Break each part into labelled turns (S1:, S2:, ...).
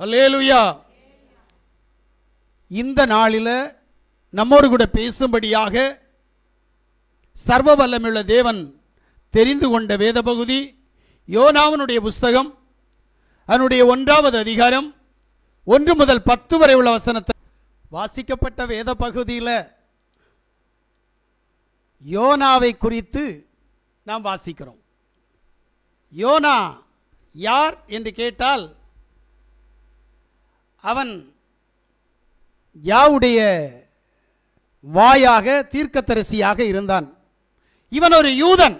S1: அல்லேலூயா. இந்த நாளில் நம்மோடு கூட பேசும்படியாக சர்வ வல்லமையுள்ள தேவன் தெரிந்து கொண்ட வேத பகுதி யோனாவினுடைய புஸ்தகம், அதனுடைய 1வது அதிகாரம் 1 முதல் 10 வரை உள்ள வசனத்தை வாசிக்கப்பட்ட வேத பகுதியில் யோனாவை குறித்து நாம் வாசிக்கிறோம். யோனா யார் என்று கேட்டால், அவன் யாவுடைய வாயாக தீர்க்கதரிசியாக இருந்தான். இவன் ஒரு யூதன்.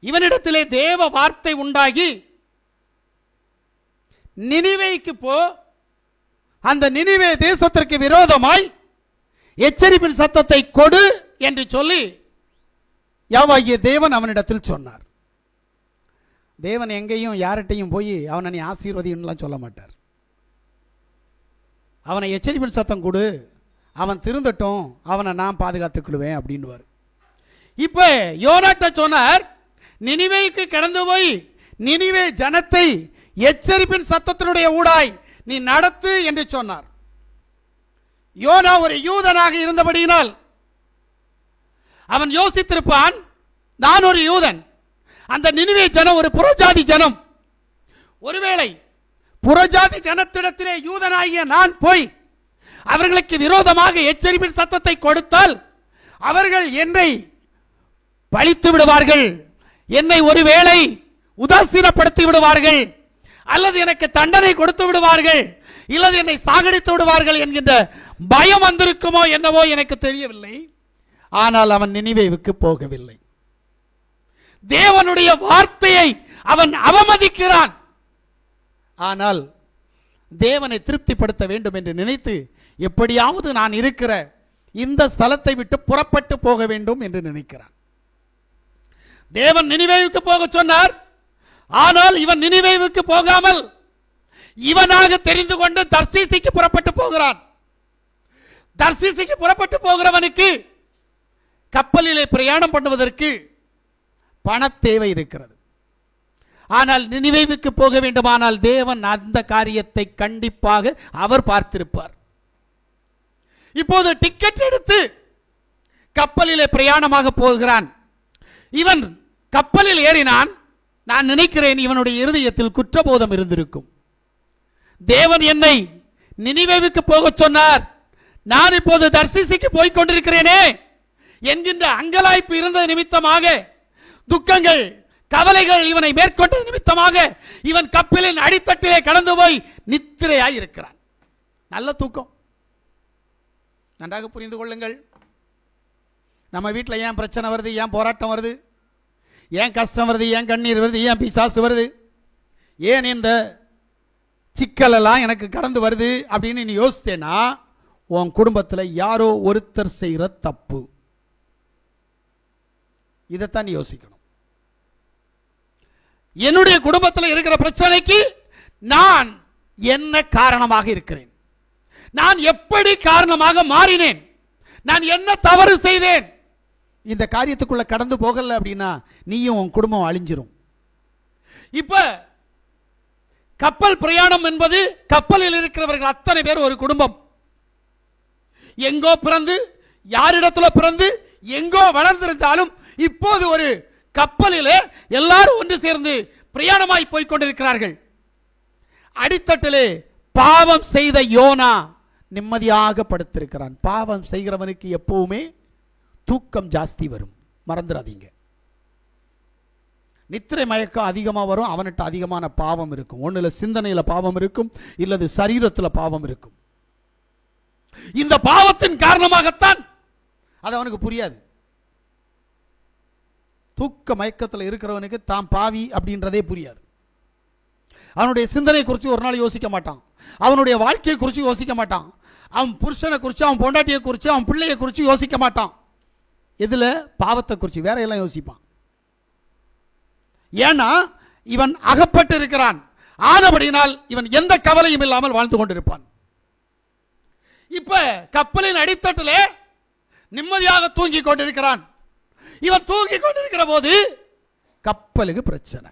S1: இவனிடத்திலே தேவ வார்த்தை உண்டாகி, நினிவேக்கு போ, அந்த நினிவே தேசத்திற்கு விரோதமாய் எச்சரிப்பின் சத்தத்தை கொடு என்று சொல்லி யாவாகிய தேவன் அவனிடத்தில் சொன்னார். தேவன் எங்கேயும் யார்கிட்டையும் போய் அவனை நீ ஆசீர்வதின்னுலாம் சொல்ல மாட்டார். அவனை எச்சரிப்பின் சத்தம் கொடு, அவன் திருந்தட்டும், அவனை நான் பாதுகாத்துக்கிடுவேன் அப்படின்னுவார். இப்போ யோனாட்ட சொன்னார், நினிவேக்கு கடந்து போய் நினிவே ஜனத்தை எச்சரிப்பின் சத்தத்தினுடைய ஊடாய் நீ நடத்து என்று சொன்னார். யோனா ஒரு யூதனாக இருந்தபடியினால் அவன் யோசித்திருப்பான், நான் ஒரு யூதன், அந்த நினிவே ஜனம் ஒரு புறஜாதி ஜனம், ஒருவேளை புறஜாதி ஜனத்திடத்திலே யூதனாகிய நான் போய் அவர்களுக்கு விரோதமாக எச்சரிப்பின் சத்தத்தை கொடுத்தால் அவர்கள் என்னை பழித்து விடுவார்கள், என்னை ஒருவேளை உதாசீனப்படுத்தி விடுவார்கள், அல்லது எனக்கு தண்டனை கொடுத்து விடுவார்கள், இல்லது என்னை சாகடித்து விடுவார்கள் என்கின்ற பயம் வந்திருக்குமோ என்னவோ எனக்கு தெரியவில்லை. ஆனால் அவன் நினிவேவுக்கு போகவில்லை. தேவனுடைய வார்த்தையை அவன் அவமதிக்கிறான். ஆனால் தேவனை திருப்திப்படுத்த வேண்டும் என்று நினைத்து, எப்படியாவது நான் இருக்கிற இந்த ஸ்தலத்தை விட்டு புறப்பட்டு போக வேண்டும் என்று நினைக்கிறான். தேவன் நினிவேவுக்கு போக சொன்னார். ஆனால் இவன் நினிவேவுக்கு போகாமல் இவனாக தெரிந்து கொண்டு தர்சீசுக்கு புறப்பட்டு போகிறான். தர்சீசுக்கு புறப்பட்டு போகிறவனுக்கு கப்பலிலே பிரயாணம் பண்ணுவதற்கு பண தேவை இருக்கிறது. ஆனால் நினிவேவுக்கு போக வேண்டுமானால் தேவன் அந்த காரியத்தை கண்டிப்பாக அவர் பார்த்திருப்பார். இப்போது டிக்கெட் எடுத்து கப்பலிலே பிரயாணமாக போகிறான். இவன் கப்பலில் ஏறினான். நான் நினைக்கிறேன் இவனுடைய இருதயத்தில் குற்றபோதம் இருந்திருக்கும். தேவன் என்னை நினிவேவுக்கு போக சொன்னார், நான் இப்போது தர்சீசுக்கு போய் கொண்டிருக்கிறேனே என்கின்ற அங்கலாய்ப்பு இருந்த நிமித்தமாக, துக்கங்கள் கவலைகள் இவனை மேற்கொண்ட நிமித்தமாக இவன் கப்பலின் அடித்தட்டிலே கடந்து போய் நித்திரையாய் இருக்கிறான். நல்ல தூக்கம். நன்றாக புரிந்து கொள்ளுங்கள். நம்ம வீட்டில் ஏன் பிரச்சனை வருது, ஏன் போராட்டம் வருது, ஏன் கஷ்டம் வருது, ஏன் கண்ணீர் வருது, ஏன் பிசாசு வருது, ஏன் இந்த சிக்கலெல்லாம் எனக்கு கடந்து வருது அப்படின்னு நீ யோசித்தேன்னா, உன் குடும்பத்தில் யாரோ ஒருத்தர் செய்கிற தப்பு. இதைத்தான் நீ யோசிக்கணும். என்னுடைய குடும்பத்தில் இருக்கிற பிரச்சனைக்கு நான் என்ன காரணமாக இருக்கிறேன், நான் எப்படி காரணமாக மாறினேன், நான் என்ன தவறு செய்தேன். இந்த காரியத்துக்குள்ள கடந்து போகல அப்படின்னா நீயும் உன் குடும்பம் அழிஞ்சிரும். இப்ப கப்பல் பிரயாணம் என்பது கப்பலில் இருக்கிறவர்கள் அத்தனை பேர் ஒரு குடும்பம். எங்கோ பிறந்து யாரிடத்துல பிறந்து எங்கோ வளர்ந்திருந்தாலும் இப்போது ஒரு கப்பலிலே எல்லாரும் ஒன்று சேர்ந்து பிரயாணமாய் போய் கொண்டிருக்கிறார்கள். அடித்தட்டிலே பாவம் செய்த யோனா நிம்மதியாக படுத்திருக்கிறான். பாவம் செய்கிறவனுக்கு எப்பவுமே தூக்கம் ஜாஸ்தி வரும், மறந்துடாதீங்க. நித்திரை மயக்கம் அதிகமாக வரும். அவன்கிட்ட அதிகமான பாவம் இருக்கும். ஒன்றுல சிந்தனையில் பாவம் இருக்கும், இல்லது சரீரத்தில் பாவம் இருக்கும். இந்த பாவத்தின் காரணமாகத்தான் அது அவனுக்கு புரியாது. தூக்க மயக்கத்தில் இருக்கிறவனுக்கு தான் பாவி அப்படின்றதே புரியாது. அவனுடைய சிந்தனை குறித்து ஒரு நாள் யோசிக்க மாட்டான். அவனுடைய வாழ்க்கையை குறித்து யோசிக்க மாட்டான். அவன் புருஷனை குறித்து, அவன் பொண்டாட்டியை குறித்து, அவன் பிள்ளையை குறித்து யோசிக்க மாட்டான். இதில் பாவத்தை குறித்து வேற எல்லாம் யோசிப்பான். ஏன்னா இவன் அகப்பட்டு இருக்கிறான். ஆனபடினால் இவன் எந்த கவலையும் இல்லாமல் வாழ்ந்து கொண்டிருப்பான். இப்ப கப்பலின் அடித்தட்டிலே நிம்மதியாக தூங்கி கொண்டிருக்கிறான். இவன் தூங்கி கொண்டிருக்கிற போது கப்பலுக்கு பிரச்சனை.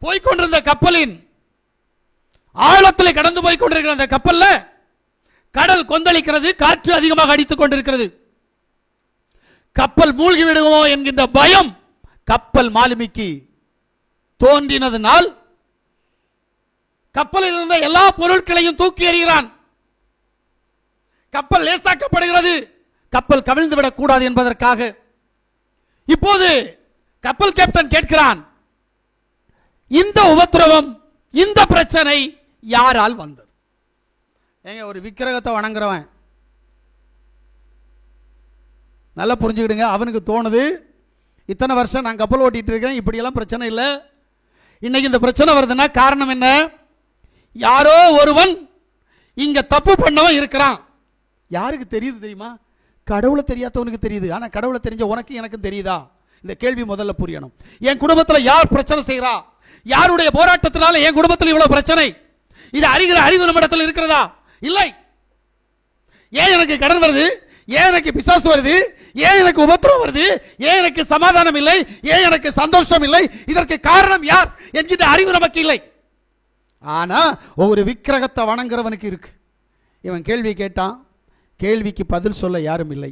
S1: போய்கொண்டிருந்த கப்பலின் ஆழத்தில் கடந்து போய் கொண்டிருக்கிற அந்த கப்பல்ல கடல் கொந்தளிக்கிறது, காற்று அதிகமாக அடித்துக் கொண்டிருக்கிறது. கப்பல் மூழ்கி விடுவோமோ என்கின்ற பயம் கப்பல் மாலுமிக்கு தோன்றினதனால் கப்பலில் இருந்த எல்லா பொருட்களையும் தூக்கி எறிகிறான். கப்பல் லேசாக்கப்படுகிறது, கப்பல் கவிழ்ந்து விடக் கூடாது என்பதற்காக. இப்போது கப்பல் கேப்டன் கேட்கிறான், இந்த உபத்திரவம், இந்த பிரச்சனை யாரால் வந்தது? ஏங்க, ஒரு விக்கிரகத்தை வணங்குறவன், நல்லா புரிஞ்சுக்கிடுங்க, அவனுக்கு தோணுது இத்தனை வருஷம் நான் கப்பல் ஓட்டிட்டு இருக்கேன், இப்படியெல்லாம் பிரச்சனை இல்லை, இன்னைக்கு இந்த பிரச்சனை வருதுன்னா காரணம் என்ன? யாரோ ஒருவன் இங்க தப்பு பண்ணவன் இருக்கிறான். யாருக்கு தெரியுது தெரியுமா? கடவுளை தெரியாதவனுக்கு தெரியுது. ஆனா கடவுளை தெரிஞ்ச உனக்கு எனக்கும் தெரியுதா? இந்த கேள்வி முதல்ல புரியணும். என் குடும்பத்தில் யார் பிரச்சனை செய்யறா? யாருடைய போராட்டத்தினால என் குடும்பத்தில் இவ்வளவு பிரச்சனை? இது அறிகிற அறிவு நம்மிடத்தில் இருக்கிறதா? இல்லை. ஏன் எனக்கு கடன் வருது? ஏன் எனக்கு பிசாசு வருது? ஏன் எனக்கு உபத்திரம் வருது? ஏன் எனக்கு சமாதானம் இல்லை? ஏன் எனக்கு சந்தோஷம் இல்லை? இதற்கு காரணம் யார் என்கின்ற அறிவு நமக்கு இல்லை. ஆனா ஒவ்வொரு விக்கிரகத்தை வணங்குறவனுக்கு இருக்கு. இவன் கேள்வி கேட்டான், கேள்விக்கு பதில் சொல்ல யாரும் இல்லை.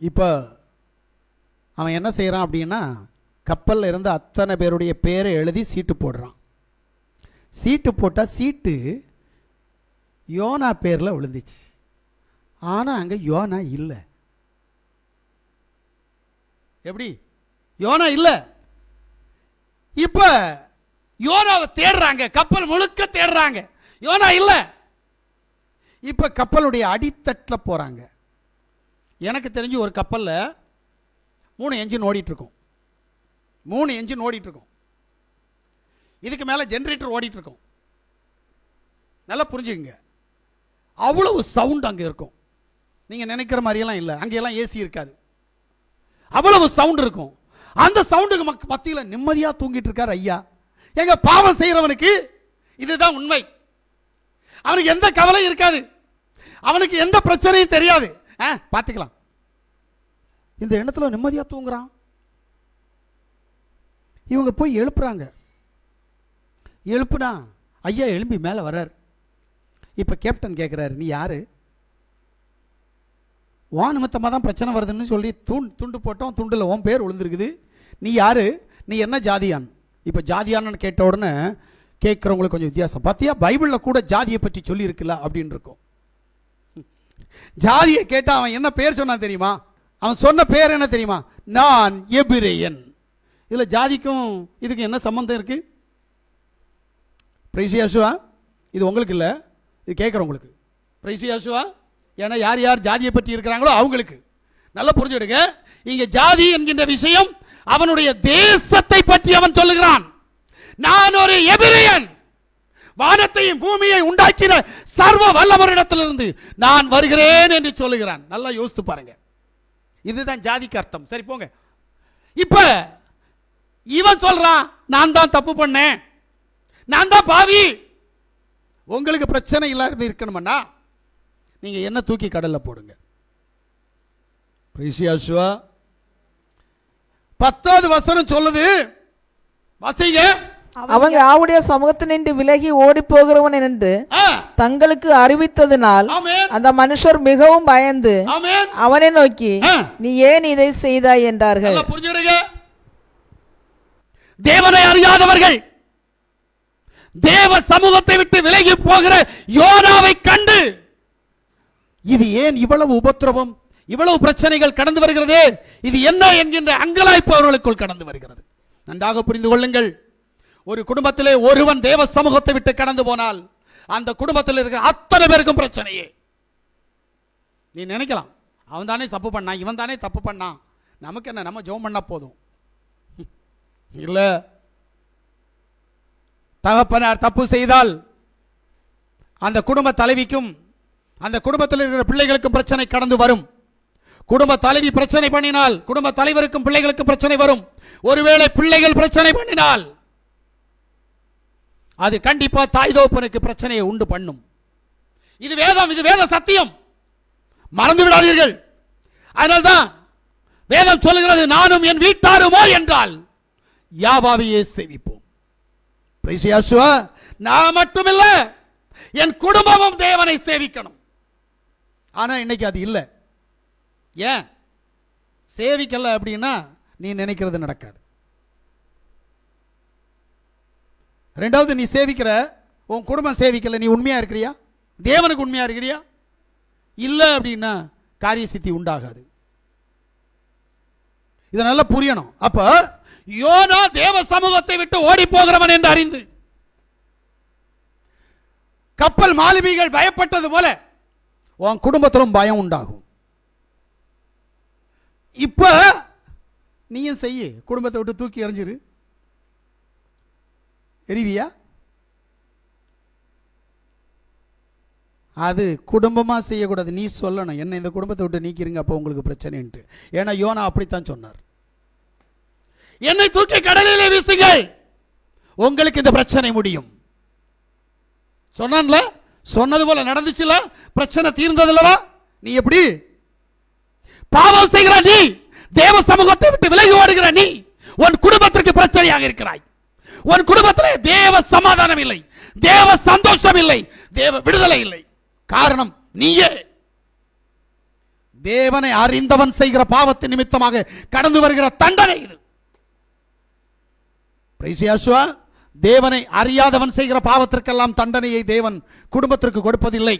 S1: இப்ப அவன் என்ன செய்யறான் அப்படின்னா, கப்பல்ல இருந்த அத்தனை பேருடைய பேரை எழுதி சீட்டு போடுறான். சீட்டு போட்டா சீட்டு யோனா பேர்ல விழுந்துச்சு. ஆனா அங்க யோனா இல்லை. எப்படி? யோனா இல்லை. இப்ப யோனாவை தேடுறாங்க, கப்பல் முழுக்க தேடுறாங்க, யோனா இல்லை. இப்ப கப்பலுடைய அடித்தட்டில் போறாங்க. எனக்கு தெரிஞ்சு ஒரு கப்பல்ல 3 என்ஜின் ஓடிட்டு இருக்கும். 3 என்ஜின் ஓடிட்டு இருக்கும். இதுக்கு மேல ஜெனரேட்டர் ஓடிட்டு இருக்கும். நல்லா புரிஞ்சுங்க. அவ்வளவு சவுண்ட் அங்க இருக்கும். நீங்க நினைக்கிற மாதிரியெல்லாம் இல்லை, அங்கெல்லாம் ஏசி இருக்காது. அவ்வளவு சவுண்ட் இருக்கும். அந்த சவுண்டுக்கு மத்தியில் நிம்மதியா தூங்கிட்டு இருக்கார் ஐயா. எங்க பாவம் செய்யறவனுக்கு இதுதான் உண்மை. அவனுக்கு எந்த கவலையும் இருக்காது, அவனுக்கு எந்த பிரச்சனையும் தெரியாது. பார்த்துக்கலாம், இந்த எண்ணத்துல நிம்மதியா தூங்குறான். இவங்க போய் எழுப்புறாங்க. எழுப்புனா ஐயா எழும்பி மேல வர்றார். இப்ப கேப்டன் கேட்கிறாரு, நீ யாரு? வானுமத்தமாக தான் பிரச்சனை வருதுன்னு சொல்லி துண்டு போட்டோம், துண்டுல உன் பேர் விழுந்திருக்குது, நீ யாரு? நீ என்ன ஜாதியான்? இப்ப ஜாதியான்னு கேட்ட உடனே கேட்கிறவங்களுக்கு கொஞ்சம் வித்தியாசம். பார்த்தியா, பைபிளில் கூட ஜாதியை பற்றி சொல்லி இருக்குல்ல அப்படின்னு இருக்கும். ஜாதியை கேட்டா அவன் என்ன பேர் சொன்னா தெரியுமா? அவன் சொன்ன பேர் என்ன தெரியுமா? நான் எபிரேயன். இதுல ஜாதிக்கும் இதுக்கு என்ன சம்பந்தம் இருக்கு? பிரைசியாசுவா, இது உங்களுக்கு இல்லை, இது கேட்குறவங்களுக்கு. பிரைசியாசுவா, ஏன்னா யார் யார் ஜாதியை பற்றி இருக்கிறாங்களோ அவங்களுக்கு. நல்லா புரிஞ்சுடுங்க. இங்க ஜாதி என்கின்ற விஷயம் அவனுடைய தேசத்தை பற்றி அவன் சொல்லுகிறான். நான் ஒரு எபிரேயன், வானத்தையும் பூமியை உண்டாக்கிற சர்வ வல்லவரிடத்திலிருந்து நான் வருகிறேன் என்று சொல்லுகிறான். நல்லா யோசித்து பாருங்க, இதுதான் ஜாதிக்கு அர்த்தம். சரி போங்க. இப்ப இவன் சொல்றான், நான் தான் தப்பு பண்ணேன், நான் தான் பாவி. உங்களுக்கு பிரச்சனை இல்லாம இருக்கணும்னா நீங்க என்ன தூக்கி கடல்ல போடுங்க. 10வது வசனம் சொல்லுது, வாசிங்க.
S2: அவங்க அவருடைய சமூகத்தினின்று விலகி ஓடி போகிறவன் என்று தங்களுக்கு அறிவித்ததினால் அந்த மனுஷர் மிகவும் பயந்து அவனை நோக்கி, நீ ஏன் இதை செய்தாய் என்றார்கள்.
S1: தேவனை அறியாதவர்கள் தேவ சமூகத்தை விட்டு விலகி போகிற யோனாவை கண்டு, இது ஏன் இவ்வளவு உபத்திரவம், இவ்வளவு பிரச்சனைகள் கடந்து வருகிறது, இது என்ன என்கின்ற அங்கலாய்ப்பு அவர்களுக்குள் கடந்து வருகிறது. நன்றாக புரிந்து கொள்ளுங்கள். ஒரு குடும்பத்திலே ஒருவன் தேவ சமூகத்தை விட்டு கடந்து போனால் அந்த குடும்பத்தில் இருக்கிற அத்தனை பேருக்கும் பிரச்சனையே. நீ நினைக்கலாம், அவன் தானே தப்பு பண்ணான், இவன் தானே தப்பு பண்ணான், நமக்கு என்ன, நம்ம ஜெபம் பண்ணா போதும். இல்ல, தகப்பனார் தப்பு செய்தால் அந்த குடும்ப தலைவிக்கும் அந்த குடும்பத்தில் இருக்கிற பிள்ளைகளுக்கும் பிரச்சனை கடந்து வரும். குடும்ப தலைவி பிரச்சனை பண்ணினால் குடும்ப தலைவருக்கும் பிள்ளைகளுக்கும் பிரச்சனை வரும். ஒருவேளை பிள்ளைகள் பிரச்சனை பண்ணினால் அது கண்டிப்பா தாய் தகப்பனுக்கு பிரச்சனையை உண்டு பண்ணும். இது வேதம், இது வேத சத்தியம், மறந்து விடாதீர்கள். அதனால்தான் வேதம் சொல்லுகிறது, நானும் என் வீட்டாருமோ என்றால் யாவாவையே சேவிப்போம். நான் மட்டுமில்ல, என் குடும்பமும் தேவனை சேவிக்கணும். ஆனா இன்னைக்கு அது இல்லை. ஏன் சேவிக்கல அப்படின்னா நீ நினைக்கிறது நடக்காது. ரெண்டாவது, நீ சேவிக்கிற, உன் குடும்பம் சேவிக்கல, நீ உண்மையா இருக்கிறியா? தேவனுக்கு உண்மையா இருக்கிறியா? இல்லை அப்படின்னா காரிய சித்தி உண்டாகாது. இதை நல்லா புரியணும். அப்ப யோனா தேவ சமூகத்தை விட்டு ஓடி போகிறவன் என்று அறிந்து கப்பல் மாலுமிகள் பயப்பட்டது போல உன் குடும்பத்திலும் பயம் உண்டாகும். இப்ப நீயும் செய்ய, குடும்பத்தை விட்டு தூக்கி எறிஞ்சிரு. எரிவியா? அது குடும்பமா செய்யக்கூடாது. நீ சொல்லணும், என்ன இந்த குடும்பத்தை விட்டு நீக்கிருங்க, அப்போ உங்களுக்கு பிரச்சனைன்ட்டு. ஏன்னா யோனா அப்படித்தான் சொன்னார். என்னை தூக்கி கடலிலே வீசுங்கள், உங்களுக்கு இந்த பிரச்சனை முடியும். சொன்னான்ல, சொன்னது போல நடந்துச்சுல, பிரச்சனை தீர்ந்ததுல்லவா? நீ எப்படி பாவம் செய்கிற நீ, தேவ சமூகத்தை விட்டு விலகி ஓடுகிற நீ, உன் குடும்பத்திற்கு பிரச்சனையாக இருக்கிறாய். உன் குடும்பத்திலே தேவ சமாதானம் இல்லை, தேவ சந்தோஷம் இல்லை, தேவ விடுதலை இல்லை. காரணம் நீயே. தேவனை அறிந்தவன் செய்கிற பாவத்தின் நிமித்தமாக கடந்து வருகிற தண்டனை இது. தேவனை அறியாதவன் செய்கிற பாவத்திற்கெல்லாம் தண்டனையை தேவன் குடும்பத்திற்கு கொடுப்பதில்லை.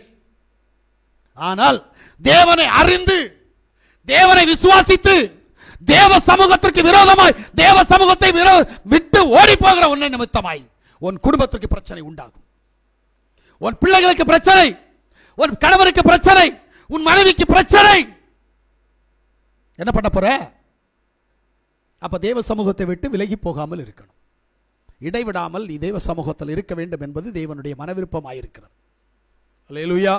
S1: ஆனால் தேவனை அறிந்து, தேவனை விசுவாசித்து, தேவ சமூகத்திற்கு விரோதமாய், தேவ சமூகத்தை விட்டு ஓடி போகிற உன்னை நிமித்தமாய் உன் குடும்பத்திற்கு பிரச்சனை உண்டாகும். உன் பிள்ளைகளுக்கு பிரச்சனை, உன் கணவனுக்கு பிரச்சனை, உன் மனைவிக்கு பிரச்சனை. என்ன பண்ண போற? அப்ப தேவ சமூகத்தை விட்டு விலகி போகாமல் இருக்கணும். இடைவிடாமல் நீ தேவ சமூகத்தில் இருக்க வேண்டும் என்பது தேவனுடைய மனவிருப்பமாயிருக்கிறது. அல்லேலூயா.